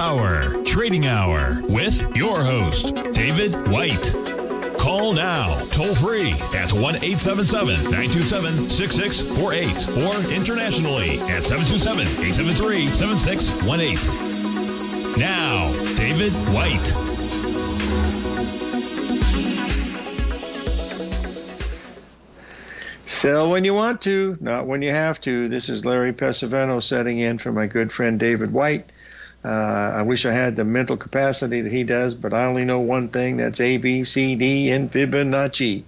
Hour, Trading Hour, with your host, David White. Call now, toll free at 1-877-927-6648 or internationally at 727-873-7618. Now, David White. Sell when you want to, not when you have to. This is Larry Pesavento setting in for my good friend David White. I wish I had the mental capacity that he does, but I only know one thing. That's A, B, C, D, and Fibonacci.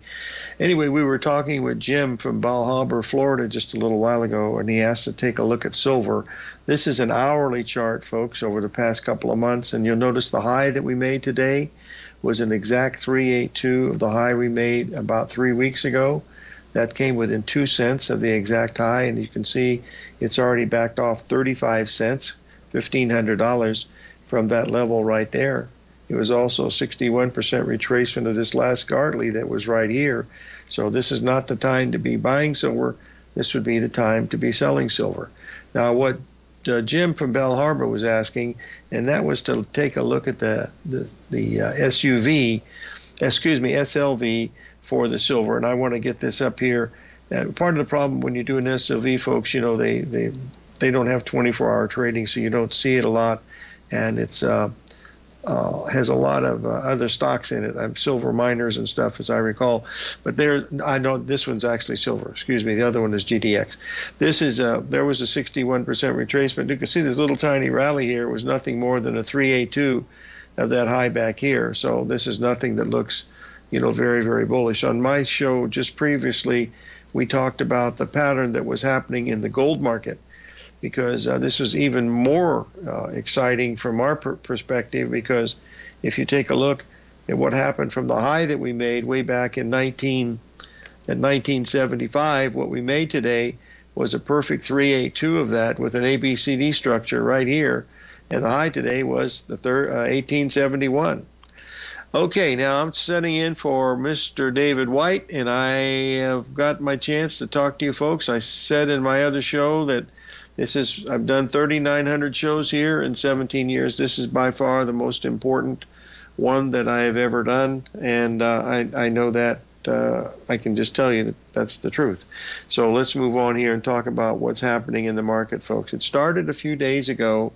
Anyway, we were talking with Jim from Bal Harbour, Florida, just a little while ago, and he asked to take a look at silver. This is an hourly chart, folks, over the past couple of months, and you'll notice the high that we made today was an exact 382 of the high we made about 3 weeks ago. That came within 2 cents of the exact high, and you can see it's already backed off 35 cents, $1,500 from that level right there. It was also 61% retracement of this last Gartley that was right here. So this is not the time to be buying silver. This would be the time to be selling silver. Now, what Jim from Bal Harbour was asking, and that was to take a look at the SLV for the silver, and I want to get this up here. Part of the problem when you do an SLV, folks, you know, they don't have 24-hour trading, so you don't see it a lot, and it's has a lot of other stocks in it, silver miners and stuff, as I recall. But I know this one's actually silver. Excuse me, the other one is GDX. This is there was a 61% retracement. You can see this little tiny rally here was nothing more than a 382 of that high back here. So this is nothing that looks, you know, very, very bullish. On my show just previously, we talked about the pattern that was happening in the gold market, because this was even more exciting from our perspective, because if you take a look at what happened from the high that we made way back in 1975, what we made today was a perfect 382 of that with an ABCD structure right here, and the high today was the 1871. Okay, now I'm setting in for Mr. David White, and I have got my chance to talk to you folks. I said in my other show that I've done 3,900 shows here in 17 years. This is by far the most important one that I have ever done, and I know that I can just tell you that that's the truth. So let's move on here and talk about what's happening in the market, folks. It started a few days ago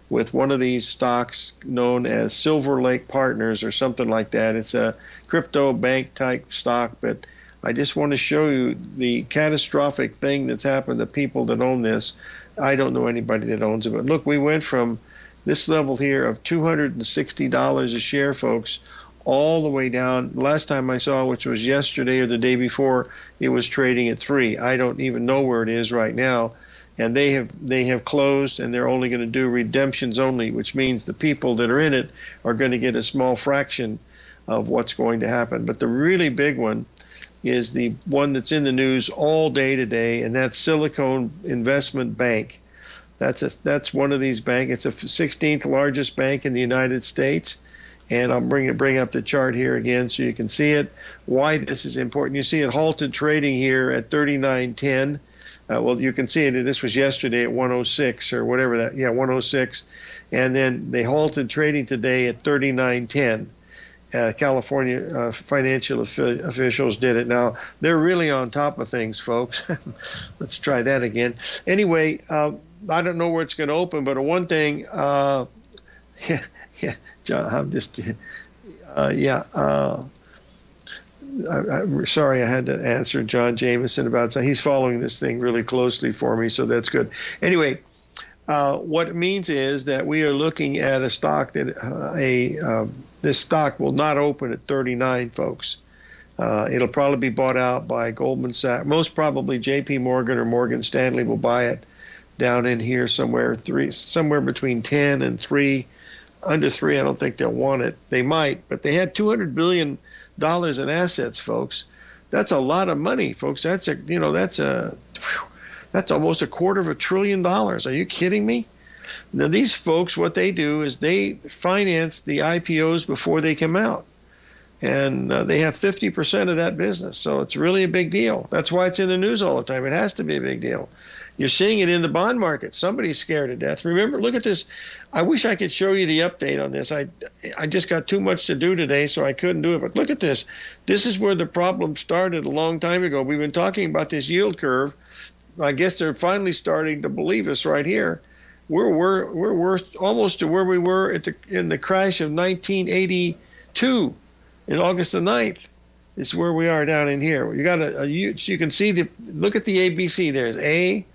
with one of these stocks known as Silver Lake Partners or something like that. It's a crypto bank type stock, but I just want to show you the catastrophic thing that's happened to people that own this. I don't know anybody that owns it, but look, we went from this level here of $260 a share, folks, all the way down. Last time I saw, which was yesterday or the day before, it was trading at $3. I don't even know where it is right now. And they have closed, and they're only going to do redemptions only, which means the people that are in it are going to get a small fraction of what's going to happen. But the really big one is the one that's in the news all day today, and that's Silicon Investment Bank. That's one of these banks. It's the 16th largest bank in the United States. And I'll bring up the chart here again so you can see it. Why this is important. You see it halted trading here at 39.10. Well, you can see it. This was yesterday at 106 or whatever that. Yeah, 106. And then they halted trading today at 39.10. California financial officials did it. Now, they're really on top of things, folks. Let's try that again. Anyway, I don't know where it's going to open, but one thing, John, I'm just, I'm sorry I had to answer John Jameson about that. He's following this thing really closely for me, so that's good. Anyway, what it means is that we are looking at a stock that this stock will not open at 39, folks. It'll probably be bought out by Goldman Sachs. Most probably J.P. Morgan or Morgan Stanley will buy it down in here somewhere between 10 and 3. Under 3, I don't think they'll want it. They might, but they had $200 billion in assets, folks. That's a lot of money, folks. That's almost $250 billion. Are you kidding me? Now, these folks, what they do is they finance the IPOs before they come out. And they have 50% of that business. So it's really a big deal. That's why it's in the news all the time. It has to be a big deal. You're seeing it in the bond market. Somebody's scared to death. Remember, look at this. I wish I could show you the update on this. I just got too much to do today, so I couldn't do it. But look at this. This is where the problem started a long time ago. We've been talking about this yield curve. I guess they're finally starting to believe us right here. We're worth almost to where we were in the crash of 1982 in August the 9th. It's where we are down in here. You got you can see look at the ABC. There's A,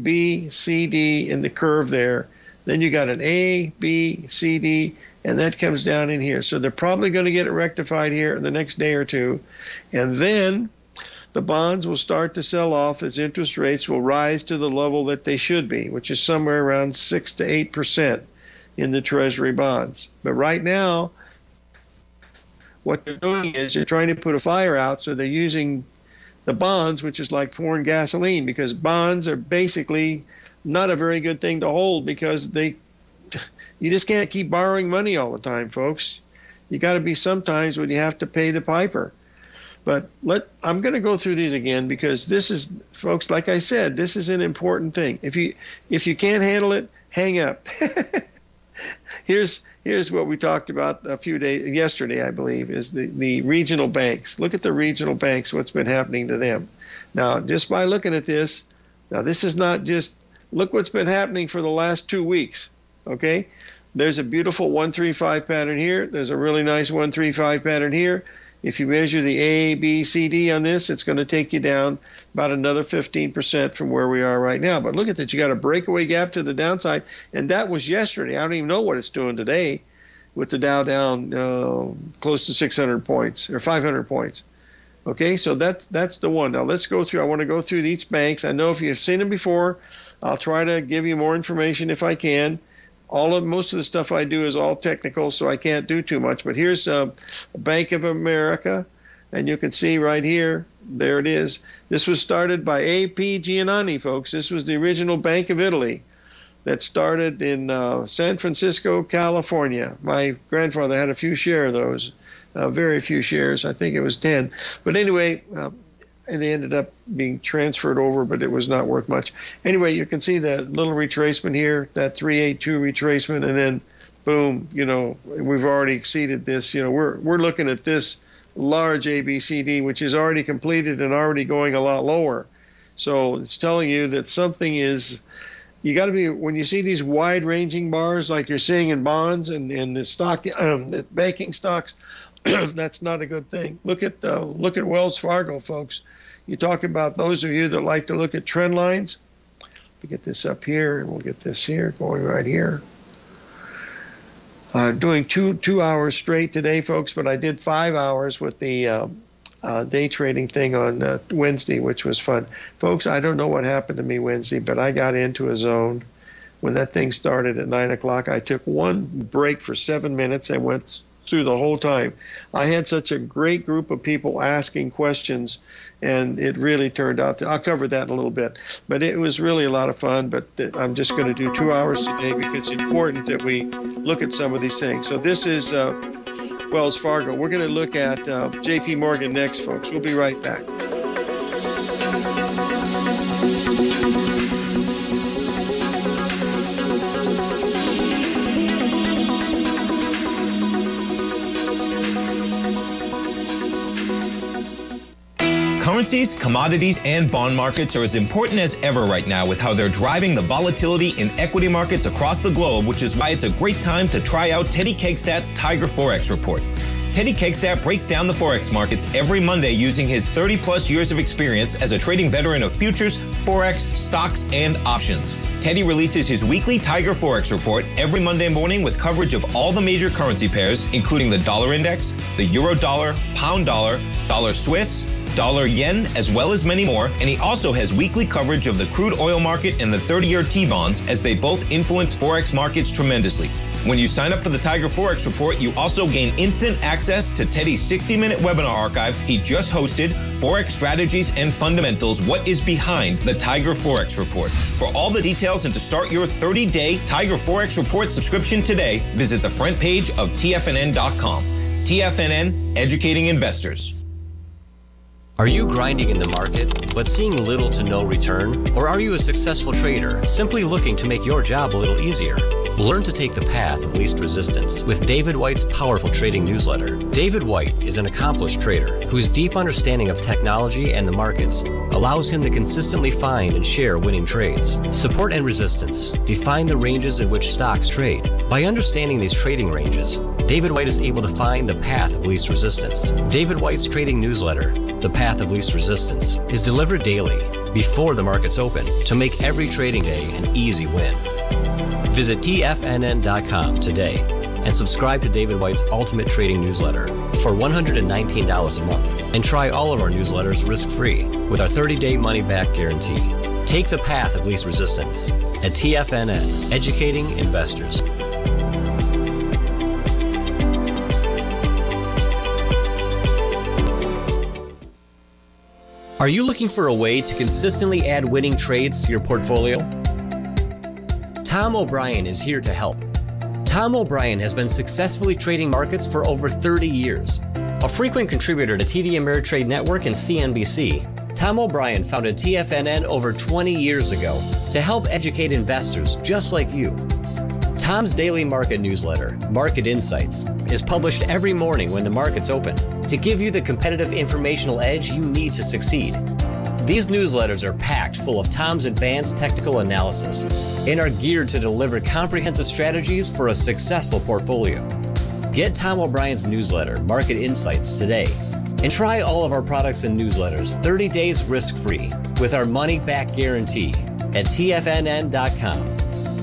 B, C, D in the curve there. Then you got an A, B, C, D, and that comes down in here. So they're probably going to get it rectified here in the next day or two. And then the bonds will start to sell off as interest rates will rise to the level that they should be, which is somewhere around 6 to 8% in the Treasury bonds. But right now, what they're doing is they're trying to put a fire out, so they're using the bonds, which is like pouring gasoline, because bonds are basically not a very good thing to hold, because you just can't keep borrowing money all the time, folks. You got to be sometimes when you have to pay the piper. But I'm going to go through these again, because this is, folks, like I said, this is an important thing. If you can't handle it, hang up. Here's what we talked about yesterday, I believe, is the regional banks. Look at the regional banks, what's been happening to them. Now, just by looking at this, now this is not just, look what's been happening for the last 2 weeks, okay? There's a beautiful 135 pattern here. There's a really nice 135 pattern here. If you measure the A, B, C, D on this, it's going to take you down about another 15% from where we are right now. But look at that. You got a breakaway gap to the downside, and that was yesterday. I don't even know what it's doing today with the Dow down close to 600 points or 500 points. Okay, so that's the one. Now let's go through. I want to go through each banks. I know if you've seen them before, I'll try to give you more information if I can. Most of the stuff I do is all technical, so I can't do too much. But here's Bank of America, and you can see right here, there it is. This was started by A.P. Giannini, folks. This was the original Bank of Italy that started in San Francisco, California. My grandfather had a few shares of those, very few shares. I think it was 10. But anyway, and they ended up being transferred over, but it was not worth much. Anyway, you can see the little retracement here, that 382 retracement, and then boom, we've already exceeded this. We're looking at this large ABCD, which is already completed and already going a lot lower. So it's telling you that something is, you got to be, when you see these wide-ranging bars like you're seeing in bonds and the stock, the banking stocks, that's not a good thing. Look at Wells Fargo, folks. You talk about those of you that like to look at trend lines. We get this up here, and we'll get this here, going right here. Doing two hours straight today, folks, but I did 5 hours with the day trading thing on Wednesday, which was fun. Folks, I don't know what happened to me Wednesday, but I got into a zone. When that thing started at 9 o'clock, I took one break for 7 minutes and went through the whole time. I had such a great group of people asking questions, and it really turned out I'll cover that in a little bit, but it was really a lot of fun. But I'm just going to do 2 hours today because it's important that we look at some of these things. So this is Wells Fargo. We're going to look at JP Morgan next, folks. We'll be right back. Currencies, commodities, and bond markets are as important as ever right now with how they're driving the volatility in equity markets across the globe, which is why it's a great time to try out Teddy Kegstad's Tiger Forex Report. Teddy Kegstad breaks down the Forex markets every Monday using his 30-plus years of experience as a trading veteran of futures, Forex, stocks, and options. Teddy releases his weekly Tiger Forex Report every Monday morning with coverage of all the major currency pairs, including the dollar index, the euro dollar, pound dollar, dollar Swiss, dollar yen, as well as many more, and he also has weekly coverage of the crude oil market and the 30-year T-bonds, as they both influence Forex markets tremendously. When you sign up for the Tiger Forex Report, you also gain instant access to Teddy's 60-minute webinar archive he just hosted, Forex Strategies and Fundamentals, What is Behind the Tiger Forex Report. For all the details and to start your 30-day Tiger Forex Report subscription today, visit the front page of TFNN.com. TFNN, educating investors. Are you grinding in the market, but seeing little to no return? Or are you a successful trader, simply looking to make your job a little easier? Learn to take the path of least resistance with David White's powerful trading newsletter. David White is an accomplished trader whose deep understanding of technology and the markets allows him to consistently find and share winning trades. Support and resistance define the ranges in which stocks trade. By understanding these trading ranges, David White is able to find the path of least resistance. David White's trading newsletter, The Path of Least Resistance, is delivered daily before the markets open to make every trading day an easy win. Visit TFNN.com today and subscribe to David White's Ultimate Trading Newsletter for $119 a month and try all of our newsletters risk-free with our 30-day money-back guarantee. Take the path of least resistance at TFNN, educating investors. Are you looking for a way to consistently add winning trades to your portfolio? Tom O'Brien is here to help. Tom O'Brien has been successfully trading markets for over 30 years. A frequent contributor to TD Ameritrade Network and CNBC, Tom O'Brien founded TFNN over 20 years ago to help educate investors just like you. Tom's daily market newsletter, Market Insights, is published every morning when the markets open to give you the competitive informational edge you need to succeed. These newsletters are packed full of Tom's advanced technical analysis and are geared to deliver comprehensive strategies for a successful portfolio. Get Tom O'Brien's newsletter, Market Insights, today and try all of our products and newsletters 30 days risk-free with our money-back guarantee at TFNN.com.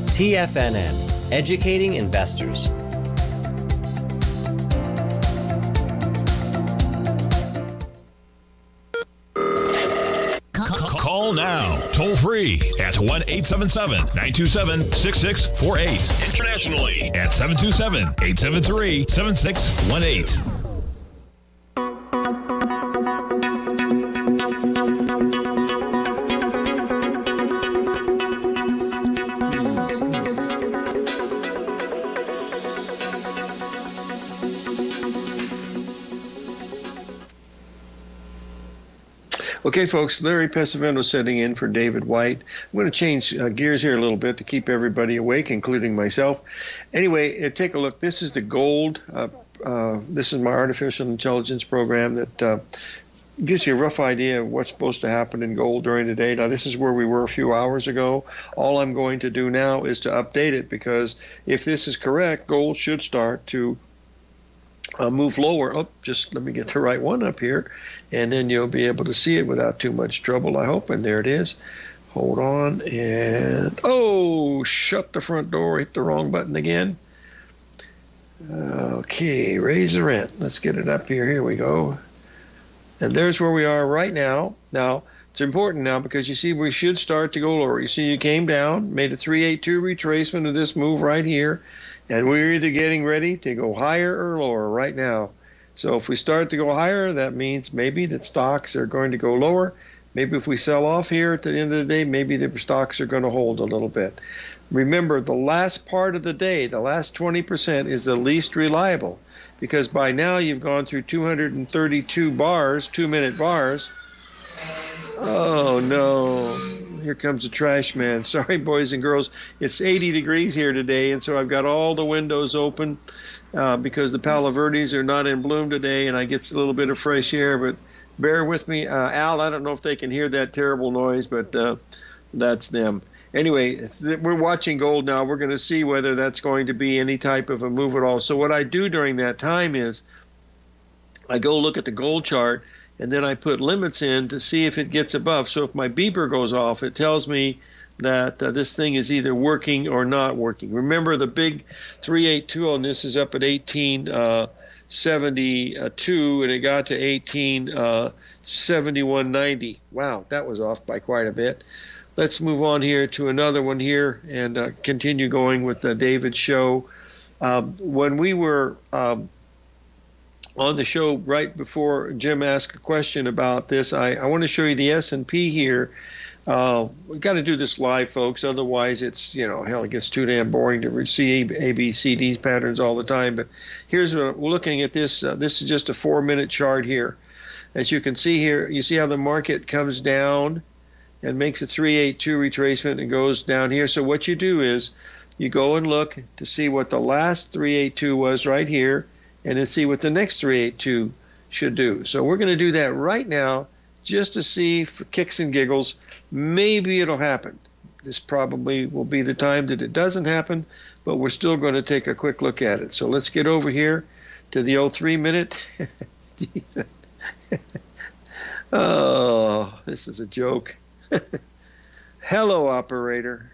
TFNN, educating investors. Call now, toll free at 1-877-927-6648. Internationally at 727-873-7618. Okay, folks, Larry Pesavento setting in for David White. I'm going to change gears here a little bit to keep everybody awake, including myself. Anyway, take a look. This is the gold. This is my artificial intelligence program that gives you a rough idea of what's supposed to happen in gold during the day. Now, this is where we were a few hours ago. All I'm going to do now is to update it, because if this is correct, gold should start to move lower. Oh, just let me get the right one up here, and then you'll be able to see it without too much trouble, I hope. And there it is. Hold on, and oh, shut the front door. Hit the wrong button again. Okay, raise the rent. Let's get it up here. Here we go. And there's where we are right now. Now, it's important now because you see we should start to go lower. You see you came down, made a 382 retracement of this move right here, and we're either getting ready to go higher or lower right now. So if we start to go higher, that means maybe that stocks are going to go lower. Maybe if we sell off here at the end of the day, maybe the stocks are going to hold a little bit. Remember, the last part of the day, the last 20% is the least reliable, because by now you've gone through 232 bars, 2-minute bars. Oh, no. Here comes the trash man. Sorry, boys and girls. It's 80 degrees here today, and so I've got all the windows open because the Palo Verdes are not in bloom today, and I get a little bit of fresh air, but bear with me. Al, I don't know if they can hear that terrible noise, but that's them. Anyway, we're watching gold now. We're going to see whether that's going to be any type of a move at all. So what I do during that time is I go look at the gold chart, and then I put limits in to see if it gets above. So if my beeper goes off, it tells me that this thing is either working or not working. Remember, the big 382 on this is up at 1872, and it got to 1871.90. Wow, that was off by quite a bit. Let's move on here to another one here and continue going with David's show. When we were on the show right before Jim asked a question about this, I want to show you the S&P here. We've got to do this live, folks. Otherwise, it's, hell, it gets too damn boring to see ABCD's patterns all the time. But here's we're looking at this. This is just a 4-minute chart here. as you can see here, you see how the market comes down and makes a 382 retracement and goes down here. So what you do is you go and look to see what the last 382 was right here, and then see what the next 382 should do. So we're going to do that right now just to see, for kicks and giggles, maybe it'll happen. This probably will be the time that it doesn't happen, but we're still going to take a quick look at it. So let's get over here to the 03 minute. Oh, this is a joke. Hello, operator.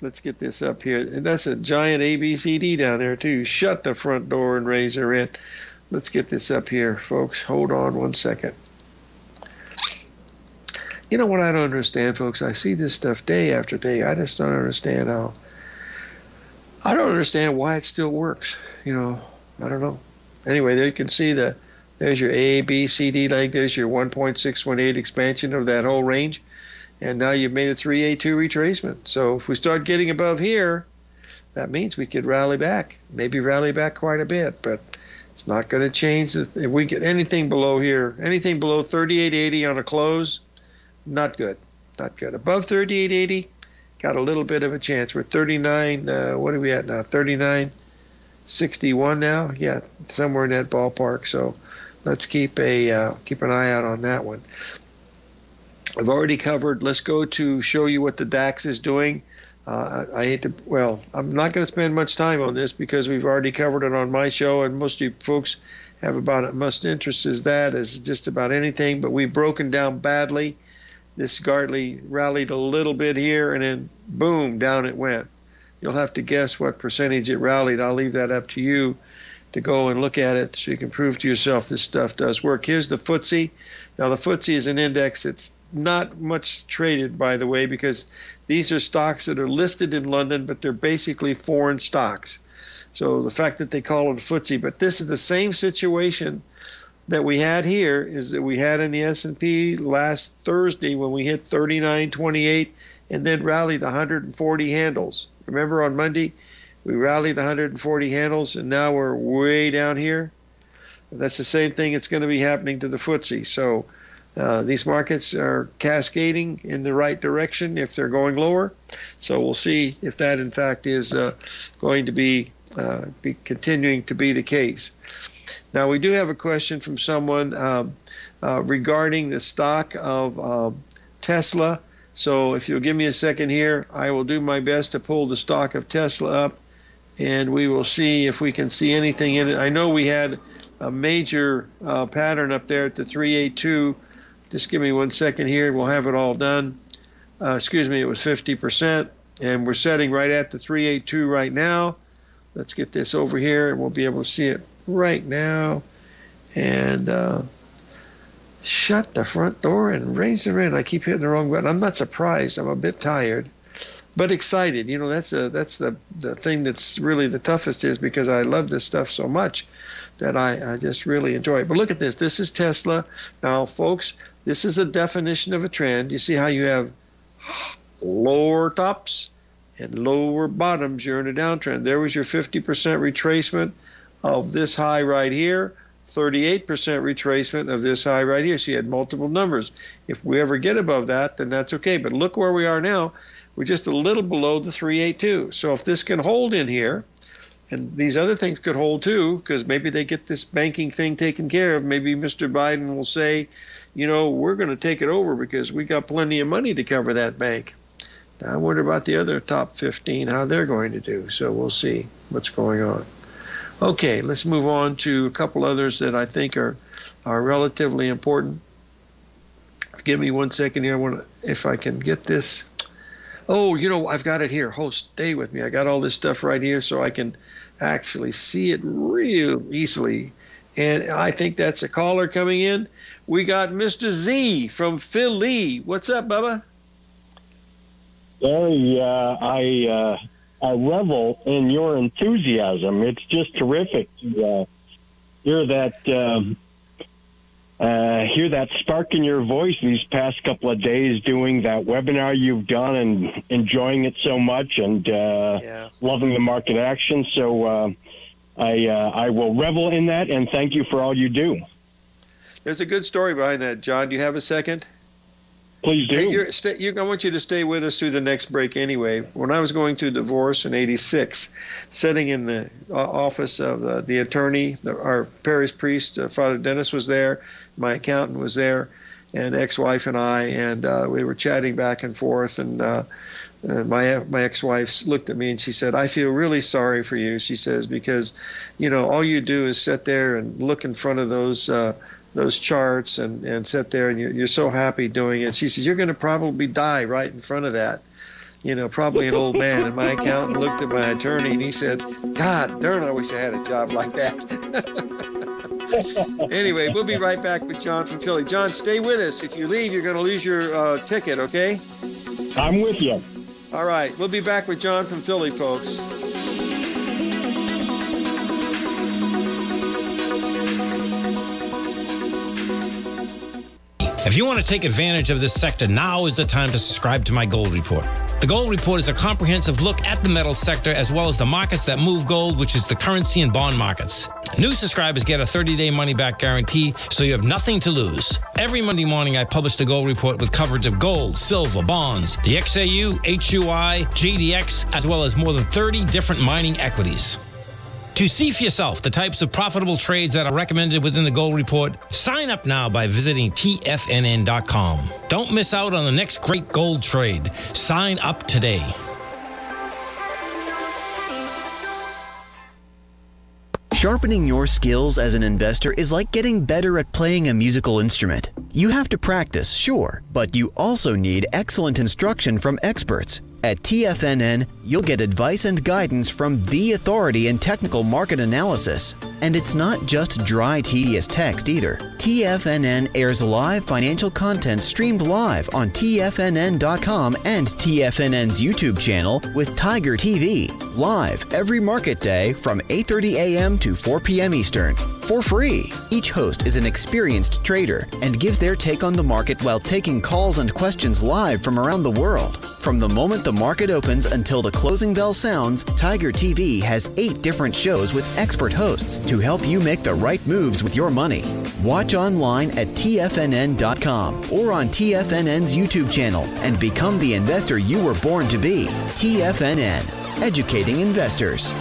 Let's get this up here. And that's a giant ABCD down there, too. Shut the front door and raise her in. Let's get this up here, folks. Hold on one second. You know what I don't understand, folks? I see this stuff day after day. I just don't understand how. I don't understand why it still works. You know, I don't know. Anyway, there you can see there's your A, B, C, D leg. There's your 1.618 expansion of that whole range. And now you've made a 382 retracement. So if we start getting above here, that means we could rally back. Maybe rally back quite a bit, but it's not going to change. If we get anything below here, anything below 38.80 on a close, not good. Not good. Above 38.80, got a little bit of a chance. We're 39, what are we at now? 39.61 now? Yeah, somewhere in that ballpark. So let's keep an eye out on that one. I've already covered. Let's go to show you what the DAX is doing. I hate to, well, I'm not going to spend much time on this because we've already covered it on my show, and most of you folks have about as much interest as that as just about anything, but we've broken down badly. This Gartley rallied a little bit here, and then boom, down it went. You'll have to guess what percentage it rallied. I'll leave that up to you to go and look at it so you can prove to yourself this stuff does work. Here's the FTSE. Now, the FTSE is an index that's not much traded, by the way, because these are stocks that are listed in London, but they're basically foreign stocks. So the fact that they call it FTSE, but this is the same situation that we had here, is that we had in the S&P last Thursday when we hit 39.28 and then rallied 140 handles. Remember on Monday, we rallied 140 handles, and now we're way down here. That's the same thing that's going to be happening to the FTSE. So these markets are cascading in the right direction if they're going lower. So we'll see if that, in fact, is going to be continuing to be the case. Now, we do have a question from someone regarding the stock of Tesla. So if you'll give me a second here, I will do my best to pull the stock of Tesla up, and we will see if we can see anything in it. I know we had a major pattern up there at the 382. Just give me 1 second here, and we'll have it all done. Excuse me, it was 50%, and we're setting right at the 382 right now. Let's get this over here, and we'll be able to see it right now. And shut the front door and raise her in. I keep hitting the wrong button. I'm not surprised. I'm a bit tired, but excited. You know, that's the thing that's really the toughest, is because I love this stuff so much that I just really enjoy it. But look at this. This is Tesla. Now, folks, this is a definition of a trend. You see how you have lower tops and lower bottoms. You're in a downtrend. There was your 50% retracement of this high right here, 38% retracement of this high right here. So you had multiple numbers. If we ever get above that, then that's okay. But look where we are now. We're just a little below the 382. So if this can hold in here, and these other things could hold too, because maybe they get this banking thing taken care of. Maybe Mr. Biden will say, you know, we're going to take it over because we got plenty of money to cover that bank. Now, I wonder about the other top 15, how they're going to do. So we'll see what's going on. Okay, let's move on to a couple others that I think are relatively important. Give me 1 second here. I want to, if I can get this. Oh, you know, I've got it here. Stay with me. I got all this stuff right here so I can actually see it real easily. And I think that's a caller coming in. We got Mr. Z from Philly. What's up, Bubba? Hey, I revel in your enthusiasm. It's just terrific to hear that spark in your voice these past couple of days doing that webinar you've done and enjoying it so much and loving the market action. So I will revel in that, and thank you for all you do. There's a good story behind that, John. Do you have a second? Please do. Hey, I want you to stay with us through the next break anyway. When I was going through divorce in '86, sitting in the office of the attorney, our parish priest, Father Dennis, was there. My accountant was there, and ex-wife and I, and we were chatting back and forth. And my ex-wife looked at me and she said, "I feel really sorry for you." She says, "Because, all you do is sit there and look in front of those charts and sit there, and you're so happy doing it." She says, "You're going to probably die right in front of that, probably an old man." And my accountant looked at my attorney and he said, "God darn, I wish I had a job like that." Anyway, we'll be right back with John from Philly. John, stay with us. If you leave, you're going to lose your ticket, okay? I'm with you. All right, we'll be back with John from Philly, folks. If you want to take advantage of this sector, now is the time to subscribe to my Gold Report. The Gold Report is a comprehensive look at the metal sector as well as the markets that move gold, which is the currency and bond markets. New subscribers get a 30-day money-back guarantee, so you have nothing to lose. Every Monday morning, I publish the Gold Report with coverage of gold, silver, bonds, the XAU, HUI, GDX, as well as more than 30 different mining equities. To see for yourself the types of profitable trades that are recommended within the Gold Report, sign up now by visiting TFNN.com. Don't miss out on the next great gold trade. Sign up today. Sharpening your skills as an investor is like getting better at playing a musical instrument. You have to practice, sure, but you also need excellent instruction from experts. At TFNN, you'll get advice and guidance from the authority in technical market analysis. And it's not just dry, tedious text either. TFNN airs live financial content streamed live on TFNN.com and TFNN's YouTube channel with Tiger TV, live every market day from 8:30 a.m. to 4 p.m. Eastern, for free. Each host is an experienced trader and gives their take on the market while taking calls and questions live from around the world. From the moment the market opens until the closing bell sounds, Tiger TV has 8 different shows with expert hosts to help you make the right moves with your money. Watch online at TFNN.com or on TFNN's YouTube channel and become the investor you were born to be. TFNN, educating investors.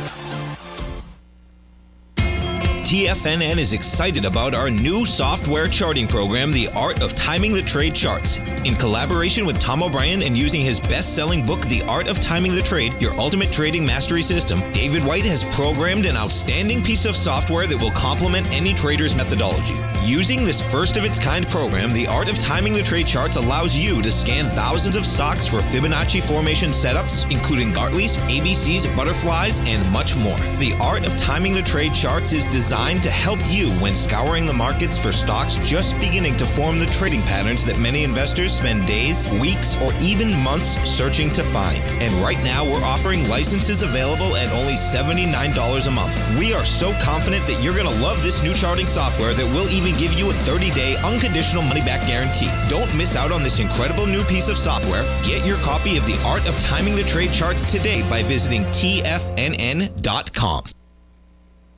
TFNN is excited about our new software charting program, The Art of Timing the Trade Charts. In collaboration with Tom O'Brien and using his best-selling book, The Art of Timing the Trade, Your Ultimate Trading Mastery System, David White has programmed an outstanding piece of software that will complement any trader's methodology. Using this first-of-its-kind program, The Art of Timing the Trade Charts allows you to scan thousands of stocks for Fibonacci formation setups, including Gartley's, ABC's, butterflies, and much more. The Art of Timing the Trade Charts is designed to help you when scouring the markets for stocks just beginning to form the trading patterns that many investors spend days, weeks, or even months searching to find. And right now, we're offering licenses available at only $79 a month. We are so confident that you're going to love this new charting software that will even give you a 30-day unconditional money-back guarantee. Don't miss out on this incredible new piece of software. Get your copy of The Art of Timing the Trade Charts today by visiting TFNN.com.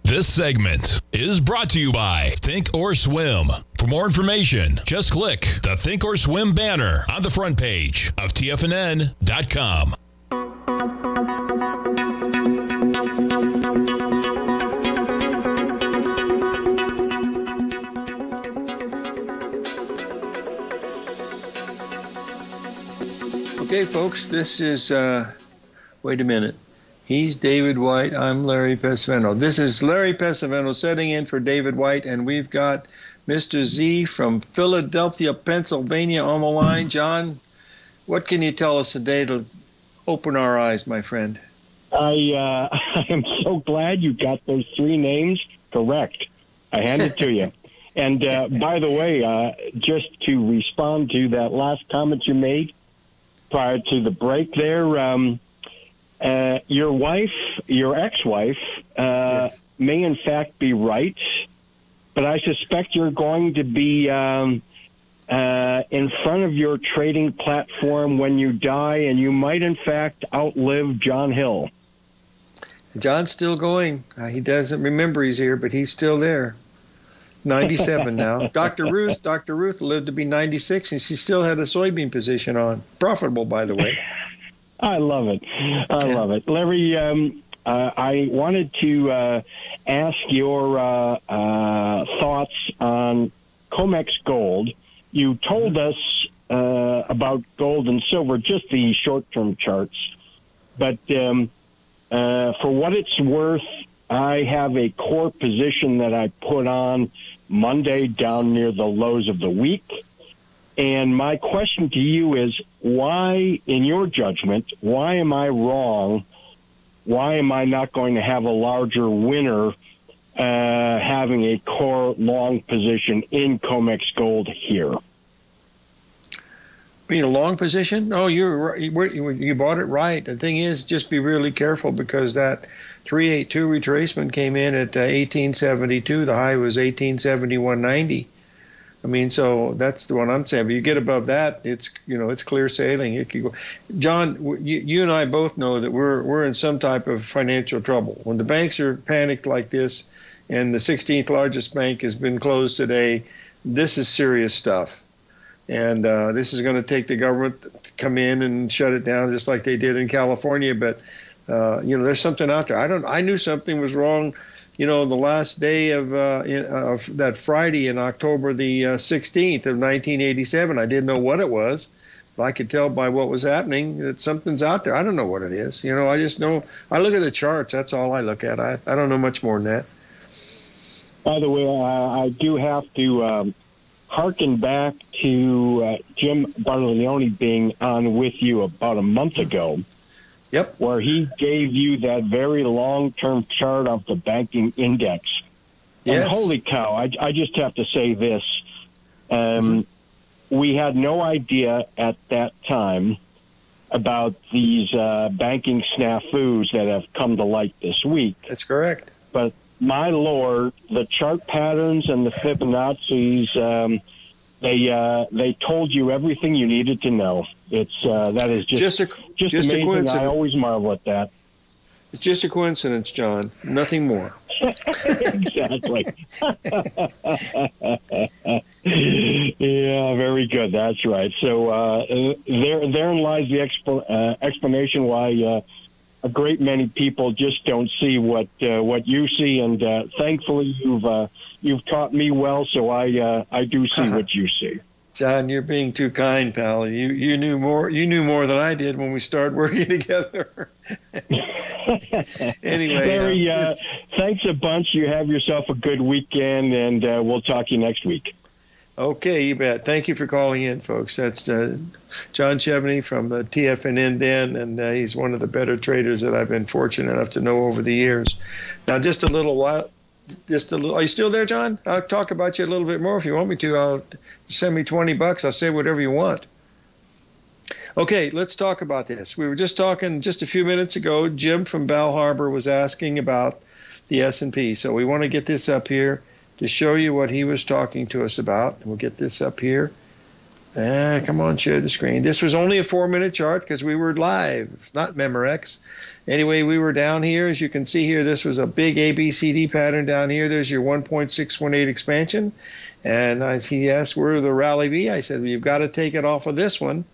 This segment is brought to you by Thinkorswim. For more information, just click the Thinkorswim banner on the front page of TFNN.com. Okay, folks, this is, wait a minute. He's David White. I'm Larry Pesavento. This is Larry Pesavento setting in for David White, and we've got Mr. Z from Philadelphia, Pennsylvania on the line. John, what can you tell us today to open our eyes, my friend? I am so glad you got those 3 names correct. I hand it to you. And by the way, just to respond to that last comment you made prior to the break there, your wife, your ex-wife, yes, may in fact be right, but I suspect you're going to be in front of your trading platform when you die, and you might in fact outlive John Hill. John's still going. He doesn't remember he's here, but he's still there. 97 now. Dr. Ruth lived to be 96, and she still had a soybean position on. Profitable, by the way. I love it. I love it. Larry, I wanted to ask your thoughts on COMEX Gold. You told us about gold and silver, just the short-term charts. But for what it's worth, I have a core position that I put on Monday down near the lows of the week. And my question to you is, why, in your judgment, why am I wrong? Why am I not going to have a larger winner having a core long position in COMEX Gold here? You mean a long position? Oh, you bought it right. The thing is, just be really careful, because that 382 retracement came in at 1872. The high was 1871.90. I mean, so that's the one I'm saying. But you get above that, it's clear sailing. It could go. John, you and I both know that we're in some type of financial trouble. When the banks are panicked like this, and the 16th largest bank has been closed today, this is serious stuff. And this is going to take the government to come in and shut it down, just like they did in California. But there's something out there. I knew something was wrong. The last day of that Friday in October the 16th of 1987. I didn't know what it was, but I could tell by what was happening that something's out there. I don't know what it is. I just know. I look at the charts. That's all I look at. I don't know much more than that. By the way, I do have to harken back to Jim Bartolioni being on with you about a month ago. Yep. Where he gave you that very long-term chart of the banking index. Yes. And holy cow, I just have to say this. We had no idea at that time about these banking snafus that have come to light this week. That's correct. But my Lord, the chart patterns and the Fibonacci's, they told you everything you needed to know. It's that is just amazing. A coincidence. I always marvel at that. It's just a coincidence, John. Nothing more. Exactly. Yeah, very good. That's right. So therein lies the explanation why a great many people just don't see what you see, and thankfully you've taught me well, so I do see what you see. John, you're being too kind, pal. You knew more than I did when we started working together. Anyway, Larry, thanks a bunch. You have yourself a good weekend, and we'll talk to you next week. Okay, you bet. Thank you for calling in, folks. That's John Chapman from the TFNN Den, and he's one of the better traders that I've been fortunate enough to know over the years. Now, are you still there, John? I'll talk about you a little bit more if you want me to. I'll send me $20. I'll say whatever you want. Okay, let's talk about this. We were just talking just a few minutes ago. Jim from Bal Harbor was asking about the S&P. So we want to get this up here to show you what he was talking to us about. We'll get this up here. Come on, share the screen. This was only a 4-minute chart because we were live, not Memorex. Anyway, we were down here. As you can see here, this was a big ABCD pattern down here. There's your 1.618 expansion. And he asked, where the rally be? I said, well, you've got to take it off of this one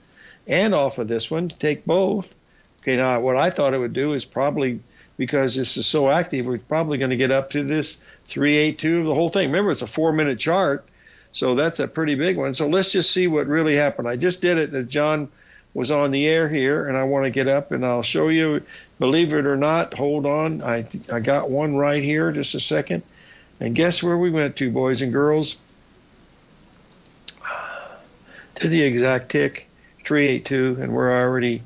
and off of this one. Take both. Okay, now what I thought it would do is probably, because this is so active, we're probably going to get up to this 382 of the whole thing. Remember, it's a 4-minute chart, so that's a pretty big one. So let's just see what really happened. I just did it as John was on the air here, and I want to get up and I'll show you. Believe it or not, hold on. I got one right here, just a second. And guess where we went to, boys and girls? To the exact tick, 382, and we're already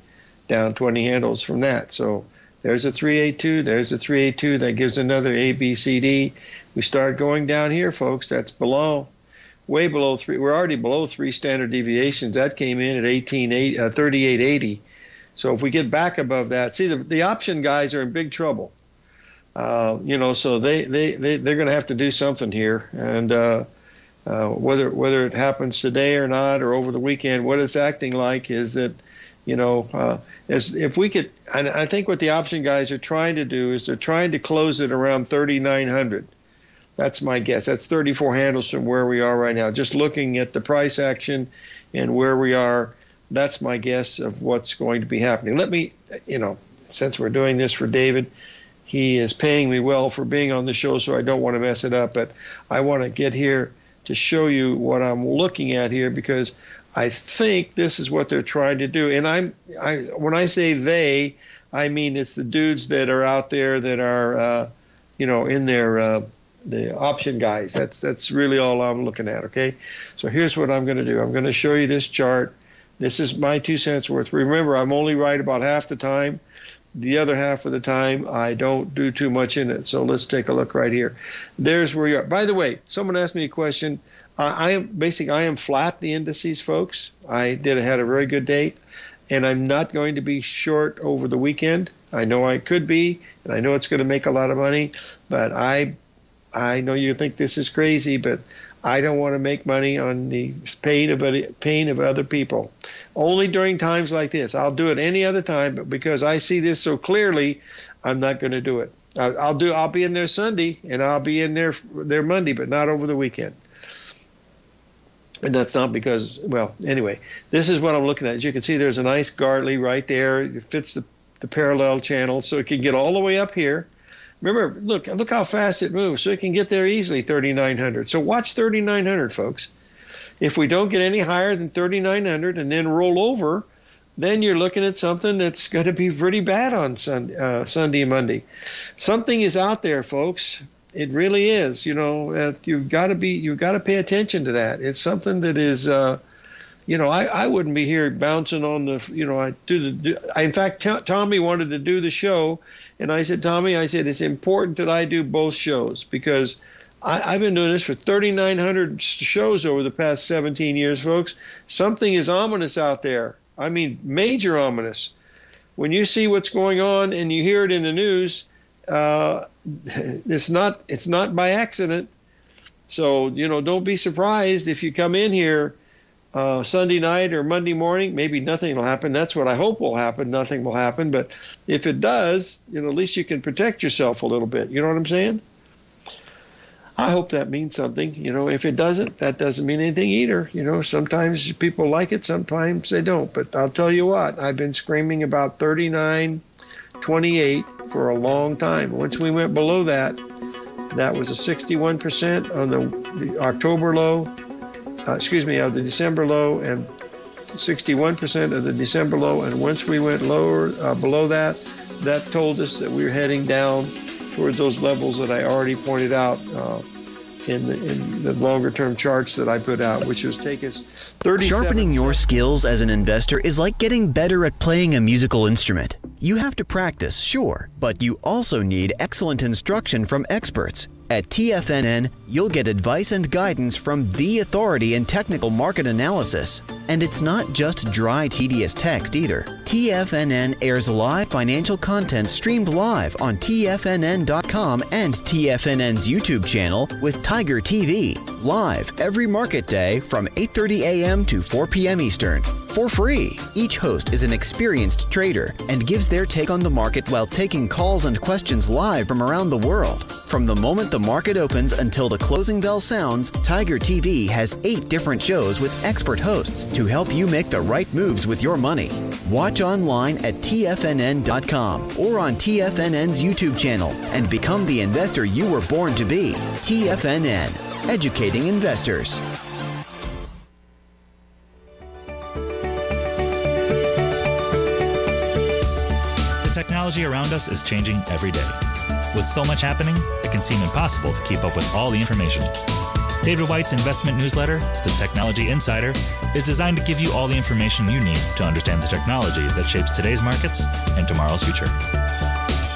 down 20 handles from that. So there's a 382, there's a 382. That gives another ABCD. We start going down here, folks. That's below, way below 3. We're already below 3 standard deviations. That came in at 3880. So if we get back above that, see, the option guys are in big trouble. So they're going to have to do something here. And whether it happens today or not, or over the weekend, what it's acting like is that, as if we could, and I think what the option guys are trying to do is they're trying to close it around 3,900. That's my guess. That's 34 handles from where we are right now. Just looking at the price action and where we are, that's my guess of what's going to be happening. Let me, since we're doing this for David, he is paying me well for being on the show, so I don't want to mess it up. But I want to get here to show you what I'm looking at here, because I think this is what they're trying to do. And when I say they, I mean it's the dudes that are out there that are, in their the option guys. That's really all I'm looking at. Okay, so here's what I'm going to do. I'm going to show you this chart. This is my 2 cents worth. Remember, I'm only right about half the time. The other half of the time, I don't do too much in it. So let's take a look right here. There's where you are. By the way, someone asked me a question. I am flat the indices, folks. I had a very good day, and I'm not going to be short over the weekend. I know I could be, and I know it's going to make a lot of money, but I know you think this is crazy, but I don't want to make money on the pain of other people. Only during times like this. I'll do it any other time, but because I see this so clearly, I'm not going to do it. I'll be in there Sunday, and I'll be in there Monday, but not over the weekend. And that's not because, well, anyway, this is what I'm looking at. As you can see, there's a nice Gartley right there. It fits the parallel channel, so it can get all the way up here. Remember, look how fast it moves, so it can get there easily, 3,900. So watch 3,900, folks. If we don't get any higher than 3,900 and then roll over, then you're looking at something that's going to be pretty bad on Sunday and Monday. Something is out there, folks. It really is. You've got to pay attention to that. It's something that is, I wouldn't be here bouncing on the, in fact, Tommy wanted to do the show. And I said, Tommy, it's important that I do both shows, because I've been doing this for 3,900 shows over the past 17 years, folks. Something is ominous out there. I mean, major ominous. When you see what's going on and you hear it in the news, it's not by accident. So, don't be surprised if you come in here Sunday night or Monday morning. Maybe nothing will happen. That's what I hope will happen. Nothing will happen. But if it does, at least you can protect yourself a little bit. You know what I'm saying? I hope that means something. If it doesn't, that doesn't mean anything either. Sometimes people like it, sometimes they don't. But I'll tell you what, I've been screaming about 39.28 for a long time. Once we went below that, that was a 61% on the October low. Of the December low, and 61% of the December low. And once we went lower, below that, that told us that we were heading down towards those levels that I already pointed out in the longer-term charts that I put out, which was take us 37. Sharpening your skills as an investor is like getting better at playing a musical instrument. You have to practice, sure, but you also need excellent instruction from experts. At TFNN, you'll get advice and guidance from the authority in technical market analysis. And it's not just dry, tedious text either. TFNN airs live financial content streamed live on TFNN.com and TFNN's YouTube channel with Tiger TV, live every market day from 8:30 a.m. to 4 p.m. Eastern. For free. Each host is an experienced trader and gives their take on the market while taking calls and questions live from around the world. From the moment the market opens until the closing bell sounds, Tiger TV has 8 different shows with expert hosts to help you make the right moves with your money. Watch online at TFNN.com or on TFNN's YouTube channel and become the investor you were born to be. TFNN, educating investors. The technology around us is changing every day. With so much happening, it can seem impossible to keep up with all the information. David White's investment newsletter, The Technology Insider, is designed to give you all the information you need to understand the technology that shapes today's markets and tomorrow's future.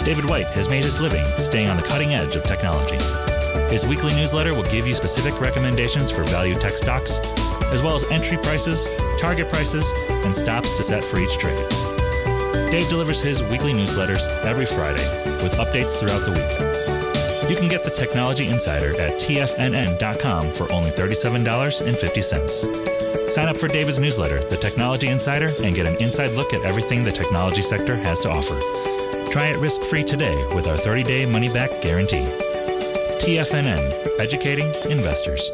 David White has made his living staying on the cutting edge of technology. His weekly newsletter will give you specific recommendations for value tech stocks, as well as entry prices, target prices, and stops to set for each trade. Dave delivers his weekly newsletters every Friday with updates throughout the week. You can get the Technology Insider at TFNN.com for only $37.50. Sign up for David's newsletter, The Technology Insider, and get an inside look at everything the technology sector has to offer. Try it risk-free today with our 30-day money-back guarantee. TFNN, educating investors.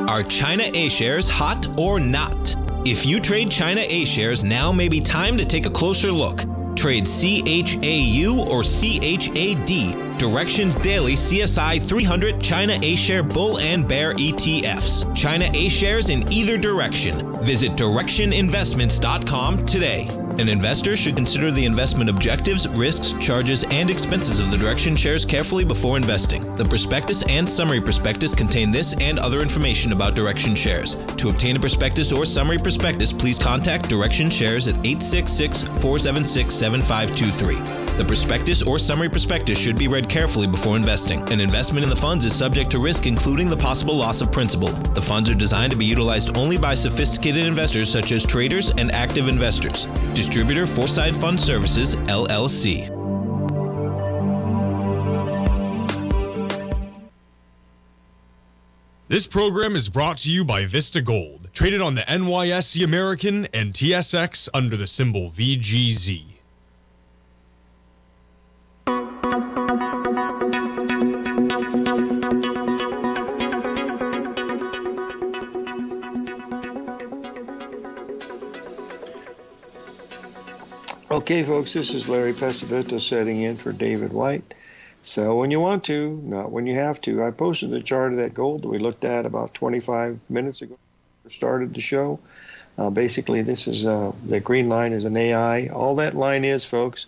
Are China A-shares hot or not? If you trade China A-shares, now may be time to take a closer look. Trade CHAU or CHAD, Directions Daily CSI 300 China A-share Bull and Bear ETFs. China A-shares in either direction. Visit directioninvestments.com today. An investor should consider the investment objectives, risks, charges, and expenses of the Direction shares carefully before investing. The prospectus and summary prospectus contain this and other information about Direction shares. To obtain a prospectus or summary prospectus, please contact Direction shares at 866-476-7523. The prospectus or summary prospectus should be read carefully before investing. An investment in the funds is subject to risk, including the possible loss of principal. The funds are designed to be utilized only by sophisticated investors such as traders and active investors. Distributor Foreside Fund Services, LLC. This program is brought to you by Vista Gold, traded on the NYSE American and TSX under the symbol VGZ. Okay, folks, this is Larry Pesavento setting in for David White. Sell when you want to, not when you have to. I posted the chart of that gold that we looked at about 25 minutes ago. Started the show. Basically, this is the green line is an AI. All that line is, folks,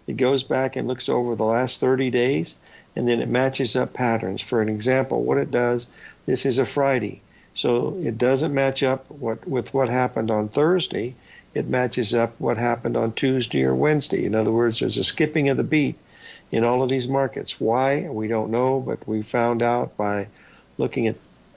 it goes back and looks over the last 30 days, and then it matches up patterns. For an example, what it does, this is a Friday, so it doesn't match up with what happened on Thursday. It matches up what happened on Tuesday or Wednesday. In other words, there's a skipping of the beat in all of these markets. Why? We don't know, but we found out by looking at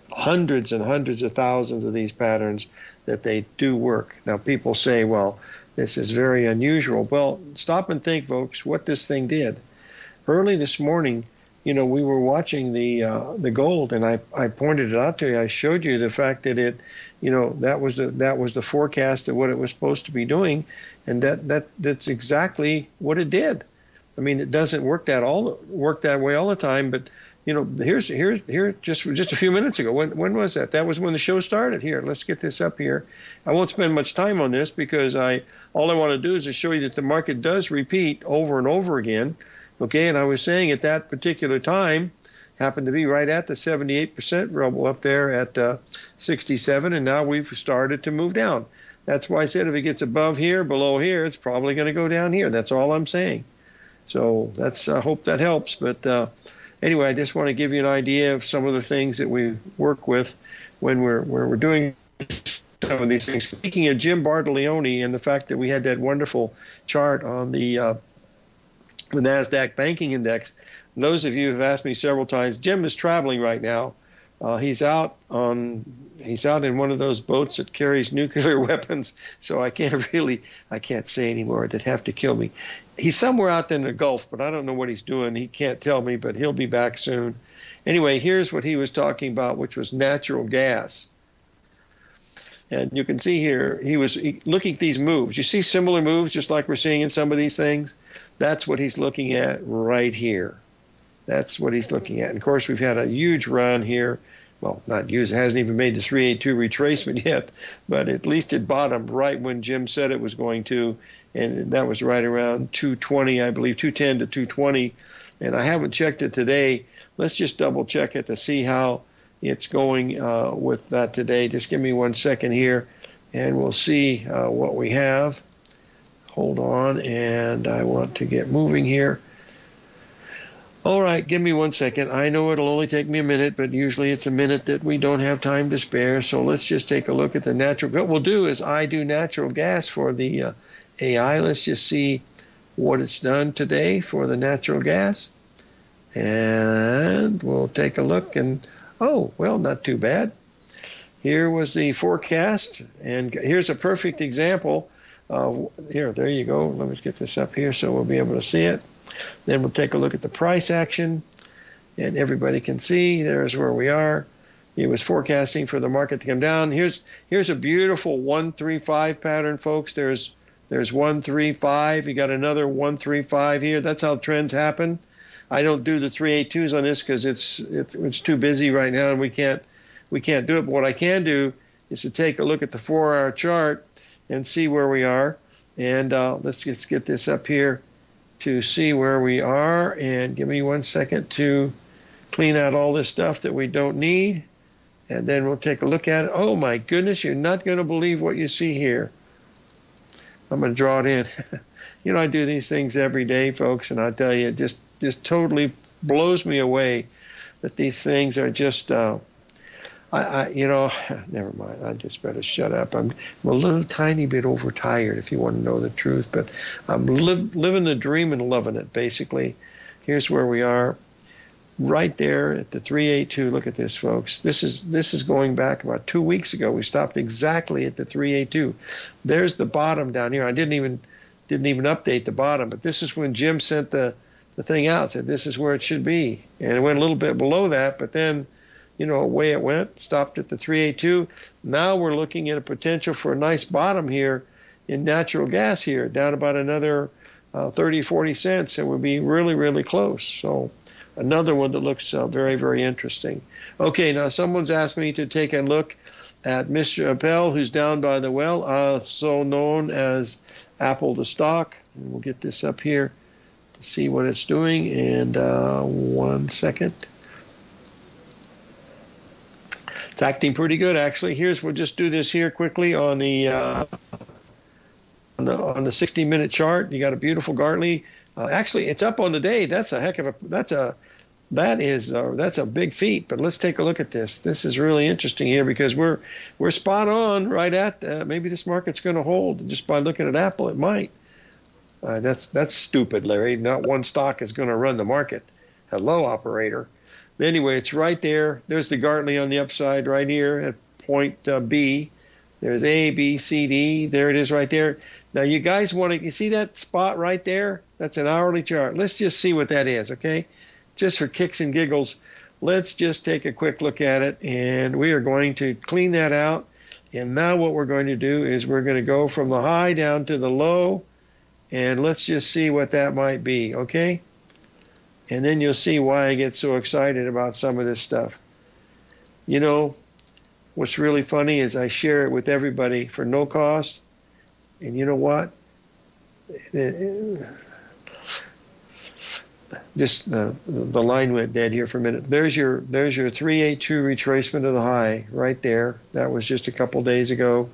hundreds and hundreds of thousands of these patterns that they do work. Now, people say, well, this is very unusual. Well, stop and think, folks, what this thing did. Early this morning, we were watching the gold, and I pointed it out to you. I showed you the fact that it, that was the forecast of what it was supposed to be doing, and that's exactly what it did. I mean, it doesn't work that way all the time, but here just a few minutes ago. When was that? That was when the show started. Here, let's get this up here. I won't spend much time on this because all I want to do is to show you that the market does repeat over and over again. Okay, and I was saying at that particular time, happened to be right at the 78% level up there at 67, and now we've started to move down. That's why I said if it gets above here, below here, it's probably going to go down here. That's all I'm saying. So I hope that helps. But anyway, I just want to give you an idea of some of the things that we work with when we're doing some of these things. Speaking of Jim Bartolioni and the fact that we had that wonderful chart on the NASDAQ Banking Index, those of you who have asked me several times, Jim is traveling right now. He's out in one of those boats that carries nuclear weapons, so I can't say anymore. They'd have to kill me. He's somewhere out in the Gulf, but I don't know what he's doing. He can't tell me, but he'll be back soon. Anyway, here's what he was talking about, which was natural gas. And you can see here, he was looking at these moves. You see similar moves, just like we're seeing in some of these things? That's what he's looking at right here. That's what he's looking at. And of course, we've had a huge run here. Well, not huge. It hasn't even made the 382 retracement yet, but at least it bottomed right when Jim said it was going to, and that was right around 220, I believe, 210 to 220. And I haven't checked it today. Let's just double check it to see how it's going with that today. Just give me 1 second here, and we'll see what we have. Hold on, and I want to get moving here. All right, give me 1 second. I know it'll only take me a minute, but usually it's a minute that we don't have time to spare. So let's just take a look at the natural. What we'll do is I do natural gas for the AI. Let's just see what it's done today for the natural gas. And we'll take a look, and oh, well, not too bad. Here was the forecast, and here's a perfect example. There you go. Let me get this up here so we'll be able to see it. Then we'll take a look at the price action, and everybody can see there's where we are. He was forecasting for the market to come down. Here's a beautiful 135 pattern, folks. There's There's 135. You got another 135 here. That's how trends happen. I don't do the 382s on this because it's too busy right now and we can't do it. But what I can do is to take a look at the 4-hour chart and see where we are. And let's just get this up here to see where we are. And give me 1 second to clean out all this stuff that we don't need. And then we'll take a look at it. Oh my goodness, you're not going to believe what you see here. I'm going to draw it in. You know, I do these things every day, folks, and I tell you, it just totally blows me away that these things are just, you know, never mind. I just better shut up. I'm a little tiny bit overtired, if you want to know the truth, but I'm living the dream and loving it, basically. Here's where we are. Right there at the 382. Look at this, folks. This is going back about 2 weeks ago. We stopped exactly at the 382. There's the bottom down here. I didn't even update the bottom, but this is when Jim sent the thing out, said this is where it should be. And it went a little bit below that, but then, you know, away it went, stopped at the 382. Now we're looking at a potential for a nice bottom here in natural gas here, down about another 30, 40 cents. It would be really, really close. So another one that looks very, very interesting. Okay, now someone's asked me to take a look at Mr. Appel, who's down by the well, also known as Apple the stock. And we'll get this up here to see what it's doing. And 1 second. It's acting pretty good, actually. We'll just do this here quickly on the 60-minute chart. You got a beautiful Gartley. Actually, it's up on the day. That's a heck of a that's a big feat. But let's take a look at this. This is really interesting here because we're spot on right at maybe this market's going to hold. Just by looking at Apple, it might. That's stupid, Larry. Not one stock is going to run the market. Hello, operator. Anyway, it's right there. There's the Gartley on the upside right here at point B. There's A, B, C, D. There it is right there. Now, you guys you see that spot right there? That's an hourly chart. Let's just see what that is, okay? Just for kicks and giggles, let's just take a quick look at it, and we are going to clean that out. And now what we're going to do is we're going to go from the high down to the low, and let's just see what that might be, okay? And then you'll see why I get so excited about some of this stuff. You know, what's really funny is I share it with everybody for no cost. And you know what? Just the line went dead here for a minute. There's your 382 retracement of the high right there. That was just a couple days ago.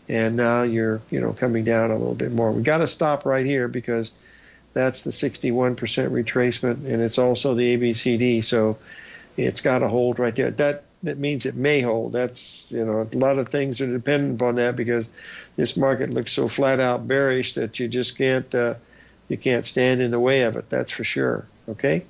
And now you're, coming down a little bit more. We got to stop right here because that's the 61% retracement, and it's also the ABCD, so it's got to hold right there. That means it may hold. That's, a lot of things are dependent upon that because this market looks so flat out bearish that you just can't stand in the way of it. That's for sure. Okay,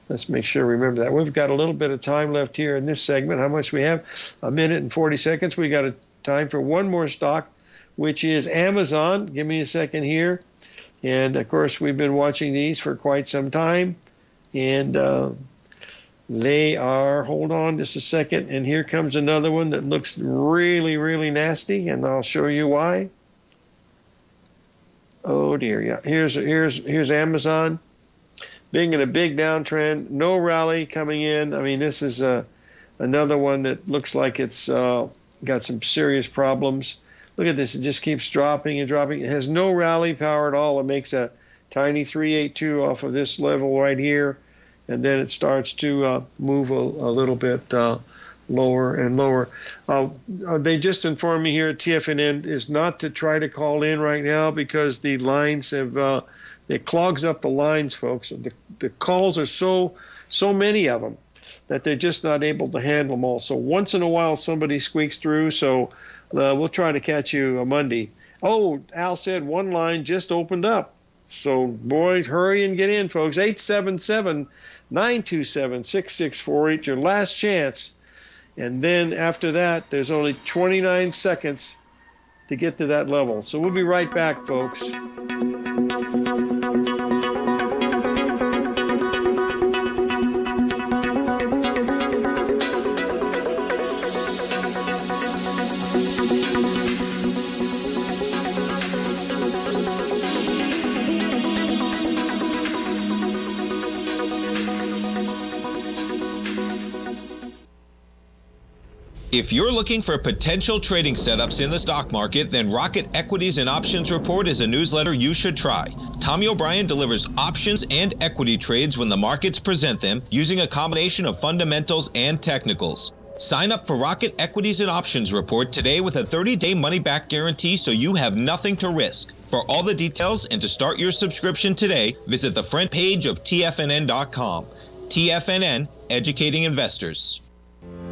let's make sure remember that. We've got a little bit of time left here in this segment. How much we have? 1 minute and 40 seconds. We got time for one more stock, which is Amazon. Give me a second here. And, of course, we've been watching these for quite some time. And they are, hold on just a second, and here comes another one that looks really, really nasty, and I'll show you why. Oh, dear, yeah. Here's Amazon. Being in a big downtrend, no rally coming in. I mean, this is another one that looks like it's got some serious problems. Look at this. It just keeps dropping and dropping. It has no rally power at all. It makes a tiny 382 off of this level right here, and then it starts to move a little bit lower and lower. They just informed me here at TFNN is not to try to call in right now because the lines have it clogs up the lines, folks. The calls are so many of them that they're just not able to handle them all. So once in a while somebody squeaks through. So we'll try to catch you on Monday. Oh, Al said one line just opened up. So, boy, hurry and get in, folks. 877-927-6648, your last chance. And then after that, there's only 29 seconds to get to that level. So we'll be right back, folks. If you're looking for potential trading setups in the stock market, then Rocket Equities and Options Report is a newsletter you should try. Tommy O'Brien delivers options and equity trades when the markets present them, using a combination of fundamentals and technicals. Sign up for Rocket Equities and Options Report today with a 30-day money-back guarantee, so you have nothing to risk. For all the details and to start your subscription today, visit the front page of TFNN.com. TFNN, educating investors.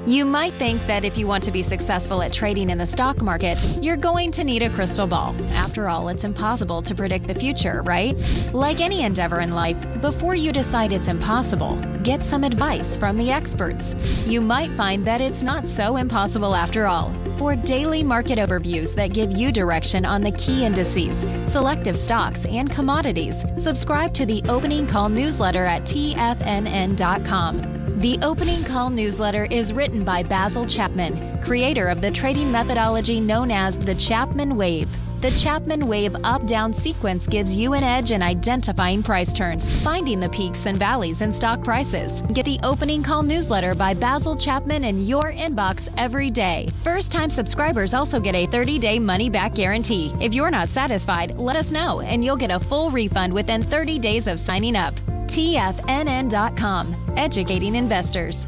You might think that if you want to be successful at trading in the stock market, you're going to need a crystal ball. After all, it's impossible to predict the future, right? Like any endeavor in life, before you decide it's impossible, get some advice from the experts. You might find that it's not so impossible after all. For daily market overviews that give you direction on the key indices, selective stocks, and commodities, subscribe to the Opening Call newsletter at TFNN.com. The Opening Call newsletter is written by Basil Chapman, creator of the trading methodology known as the Chapman Wave. The Chapman Wave up-down sequence gives you an edge in identifying price turns, finding the peaks and valleys in stock prices. Get the Opening Call newsletter by Basil Chapman in your inbox every day. First-time subscribers also get a 30-day money-back guarantee. If you're not satisfied, let us know, and you'll get a full refund within 30 days of signing up. TFNN.com, educating investors.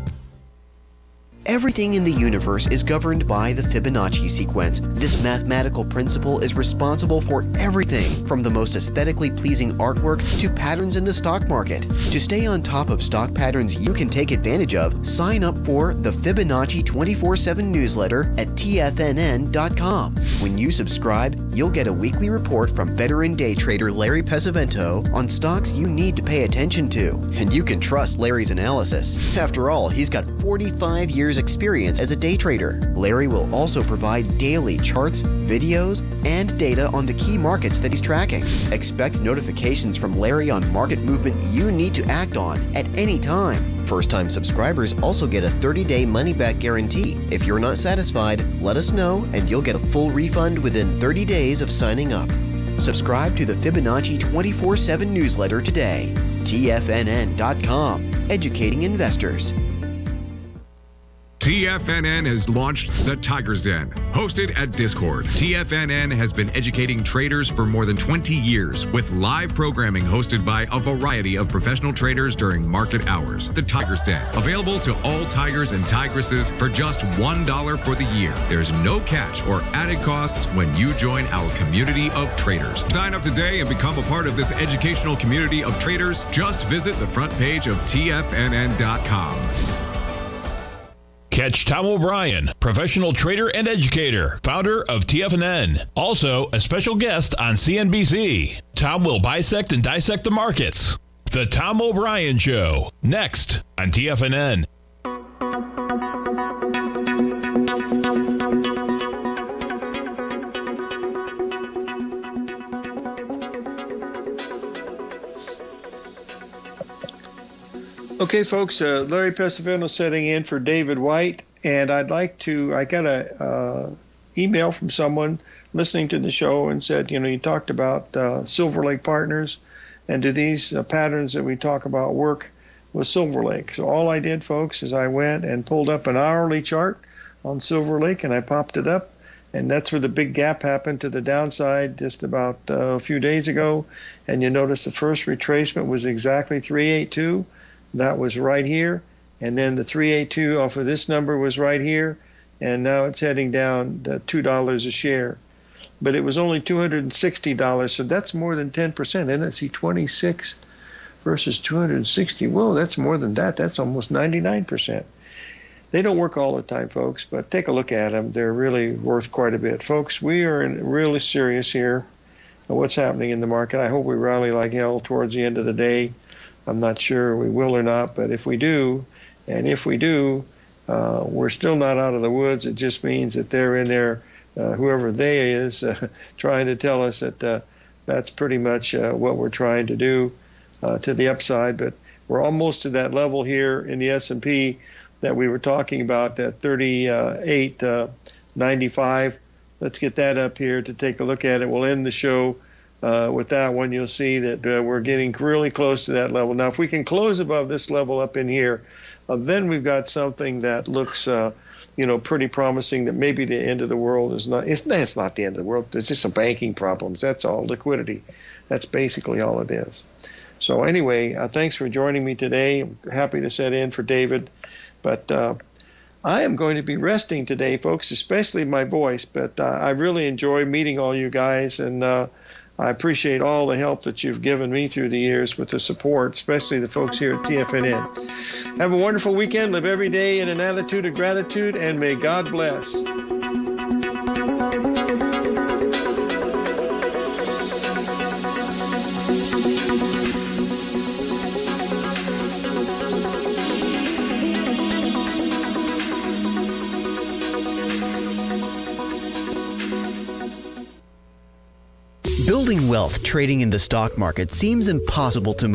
Everything in the universe is governed by the Fibonacci sequence. This mathematical principle is responsible for everything from the most aesthetically pleasing artwork to patterns in the stock market. To stay on top of stock patterns you can take advantage of, sign up for the Fibonacci 24/7 newsletter at TFNN.com. When you subscribe, you'll get a weekly report from veteran day trader Larry Pesavento on stocks you need to pay attention to. And you can trust Larry's analysis. After all, he's got 45 years experience as a day trader. Larry will also provide daily charts, videos, and data on the key markets that he's tracking. Expect notifications from Larry on market movement you need to act on at any time. First-time subscribers also get a 30-day money-back guarantee. If you're not satisfied, let us know and you'll get a full refund within 30 days of signing up. Subscribe to the Fibonacci 24/7 newsletter today. TFNN.com, educating investors. TFNN has launched the Tiger's Den. Hosted at Discord, TFNN has been educating traders for more than 20 years with live programming hosted by a variety of professional traders during market hours. The Tiger's Den, available to all tigers and tigresses for just $1 for the year. There's no catch or added costs when you join our community of traders. Sign up today and become a part of this educational community of traders. Just visit the front page of TFNN.com. Catch Tom O'Brien, professional trader and educator, founder of TFNN. Also, a special guest on CNBC. Tom will bisect and dissect the markets. The Tom O'Brien Show, next on TFNN. Okay, folks, Larry Pesavento setting in for David White, and I got a email from someone listening to the show and said, you talked about Silver Lake Partners, and do these patterns that we talk about work with Silver Lake? So all I did, folks, is I went and pulled up an hourly chart on Silver Lake, and I popped it up, and that's where the big gap happened to the downside just about a few days ago, and you notice the first retracement was exactly 382. That was right here, and then the 382 off of this number was right here, and now it's heading down to $2 a share. But it was only $260, so that's more than 10%. And see, 26 versus 260. Whoa, that's more than that. That's almost 99%. They don't work all the time, folks, but take a look at them. They're really worth quite a bit. Folks, we are really serious here on what's happening in the market. I hope we rally like hell towards the end of the day. I'm not sure we will or not, but if we do, we're still not out of the woods. It just means that they're in there, whoever they is, trying to tell us that that's pretty much what we're trying to do to the upside. But we're almost to that level here in the S&P that we were talking about, that 38.95. Let's get that up here to take a look at it. We'll end the show with that one. You'll see that we're getting really close to that level. Now, if we can close above this level up in here, then we've got something that looks pretty promising that maybe the end of the world is not. It's not the end of the world. There's just some banking problems. That's all. Liquidity. That's basically all it is. So anyway, thanks for joining me today. I'm happy to set in for David, but I am going to be resting today, folks, especially my voice. But I really enjoy meeting all you guys, and I appreciate all the help that you've given me through the years with the support, especially the folks here at TFNN. Have a wonderful weekend. Live every day in an attitude of gratitude, and may God bless. Building wealth trading in the stock market seems impossible to most.